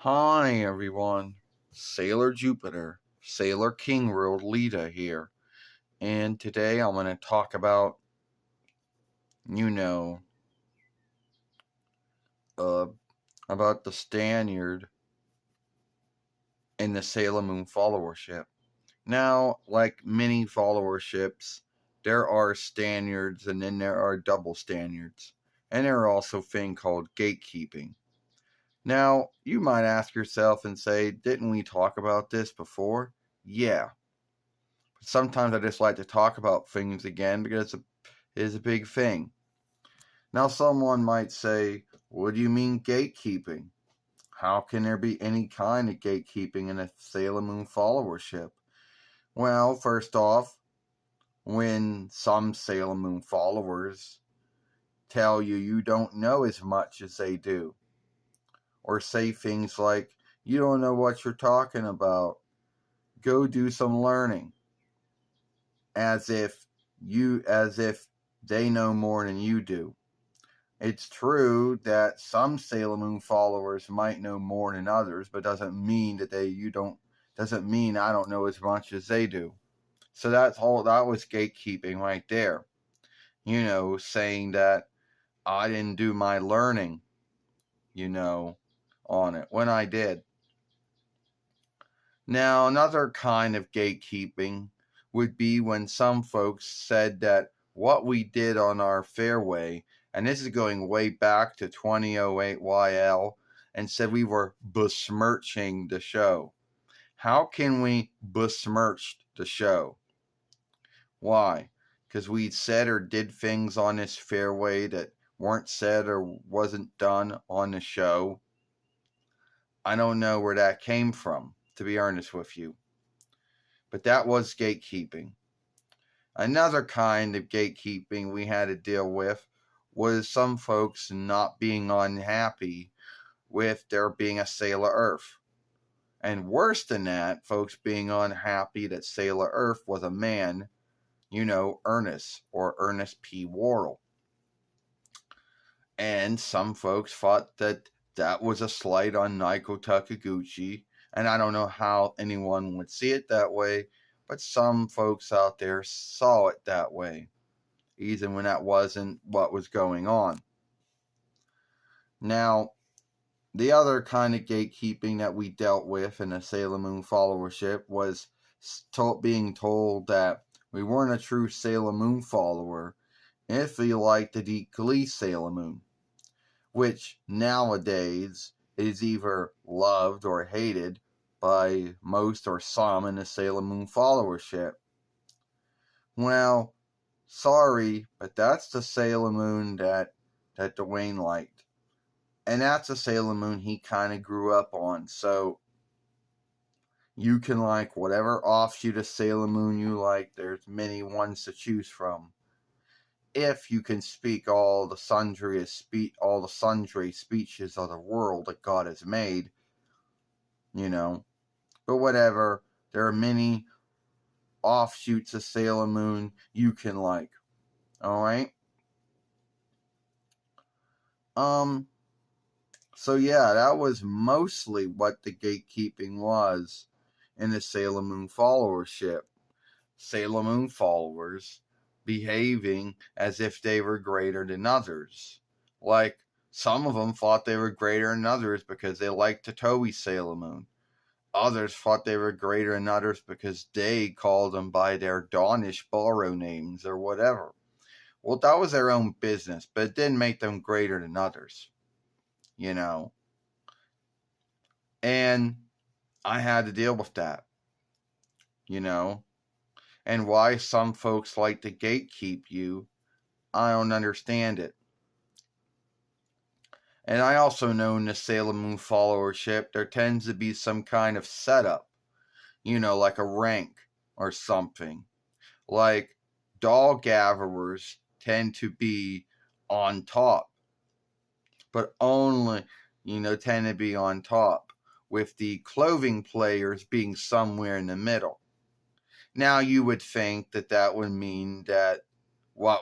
Hi everyone, Sailor Jupiter, Sailor King World Lita here, and today I'm going to talk about, you know, uh, about the Stanyard and the Sailor Moon followership. Now, like many followerships, there are Stanyards and then there are double Stanyards, and there are also a thing called gatekeeping. Now, you might ask yourself and say, didn't we talk about this before? Yeah. Sometimes I just like to talk about things again because it is a big thing. Now, someone might say, what do you mean gatekeeping? How can there be any kind of gatekeeping in a Sailor Moon followership? Well, first off, when some Sailor Moon followers tell you you don't know as much as they do, or say things like, you don't know what you're talking about, go do some learning, as if they know more than you do. It's true that some Sailor Moon followers might know more than others, but doesn't mean I don't know as much as they do. So that was gatekeeping right there. Saying that I didn't do my learning, on it when I did. Now, another kind of gatekeeping would be when some folks said that what we did on our fairway, and this is going way back to 2008 YL, and said we were besmirching the show. How can we besmirch the show? Why? Because we said or did things on this fairway that weren't said or wasn't done on the show. I don't know where that came from, to be honest with you. But that was gatekeeping. Another kind of gatekeeping we had to deal with was some folks not being unhappy with there being a Sailor Earth. And worse than that, folks being unhappy that Sailor Earth was a man, Ernest, or Ernest P. Worrell. And some folks thought that that was a slight on Naiko Takaguchi, and I don't know how anyone would see it that way, but some folks out there saw it that way, even when that wasn't what was going on. Now, the other kind of gatekeeping that we dealt with in the Sailor Moon followership was being told that we weren't a true Sailor Moon follower if we liked the Deep Glee Sailor Moon, which nowadays is either loved or hated by most or some in the Sailor Moon followership. Well, sorry, but that's the Sailor Moon that Dwayne liked. And that's a Sailor Moon he kind of grew up on. So you can like whatever offshoot of Sailor Moon you like. There's many ones to choose from. If you can speak all the sundry speeches of the world that God has made, But whatever, there are many offshoots of Sailor Moon you can like. Alright? So yeah, that was mostly what the gatekeeping was in the Sailor Moon followership. Sailor Moon followers behaving as if they were greater than others. Like, some of them thought they were greater than others because they liked Toei Sailor Moon. Others thought they were greater than others because they called them by their Dawnish borrow names or whatever. Well, that was their own business, but it didn't make them greater than others. And I had to deal with that. And why some folks like to gatekeep you, I don't understand it. And I also know in the Sailor Moon followership, there tends to be some kind of setup, like a rank or something. Like, doll gatherers tend to be on top, but only, tend to be on top, with the clothing players being somewhere in the middle. Now, you would think that would mean that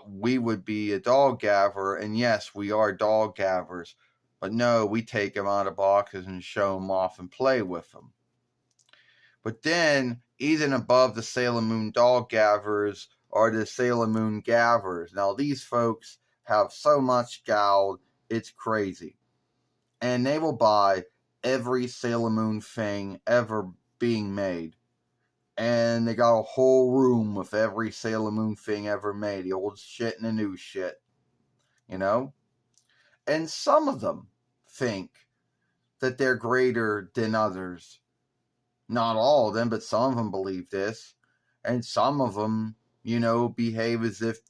we would be a doll gatherer, and yes, we are doll gatherers, But no, we take them out of boxes and show them off and play with them. But then, even above the Sailor Moon doll gavers are the Sailor Moon gavers. Now, these folks have so much gold, it's crazy. And they will buy every Sailor Moon thing ever being made. And they got a whole room with every Sailor Moon thing ever made, the old shit and the new shit, you know? And some of them think that they're greater than others. Not all of them, but some of them believe this. And some of them, behave as if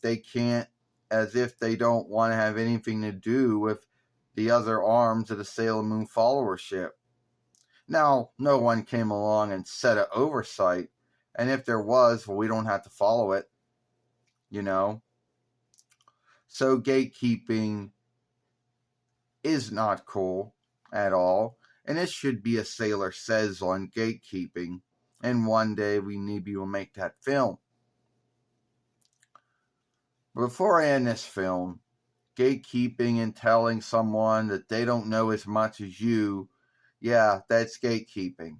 they don't want to have anything to do with the other arms of the Sailor Moon followership. Now, no one came along and set an oversight, and if there was, well, we don't have to follow it, So gatekeeping is not cool at all, and it should be a Sailor Says on gatekeeping, and one day we maybe will make that film. Before I end this film, gatekeeping and telling someone that they don't know as much as you, yeah, that's gatekeeping.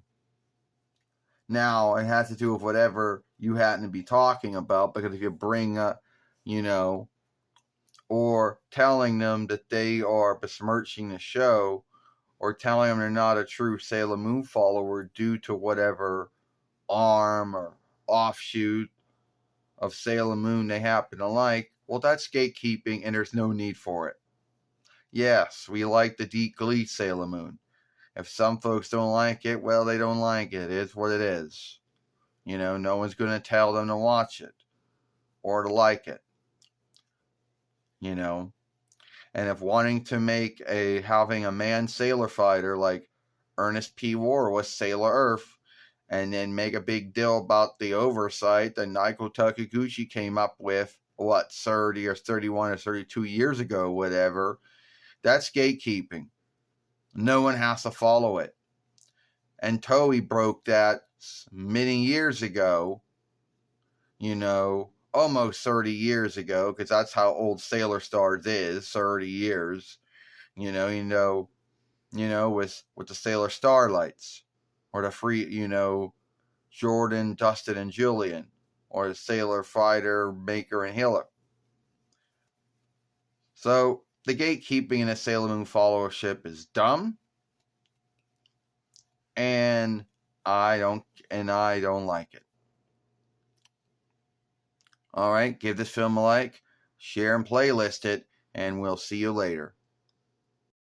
Now, it has to do with whatever you happen to be talking about, because if you bring up, or telling them that they are besmirching the show, or telling them they're not a true Sailor Moon follower due to whatever arm or offshoot of Sailor Moon they happen to like, well, that's gatekeeping, and there's no need for it. Yes, we like the Deep Glee Sailor Moon. If some folks don't like it, well, they don't like it. It is what it is. No one's going to tell them to watch it or to like it. And if wanting to make having a man sailor fighter like Ernest P. War was Sailor Earth, and then make a big deal about the oversight that Naiko Takaguchi came up with, 30 or 31 or 32 years ago, whatever, that's gatekeeping. No one has to follow it. And Toei broke that many years ago, almost 30 years ago, because that's how old Sailor Stars is, 30 years, with the Sailor Starlights, or the free, Jordan, Dustin, and Julian, or the Sailor Fighter, Maker, and Healer. So, the gatekeeping in the Sailor Moon followership is dumb, and I don't like it. Alright, give this film a like, share and playlist it, and we'll see you later.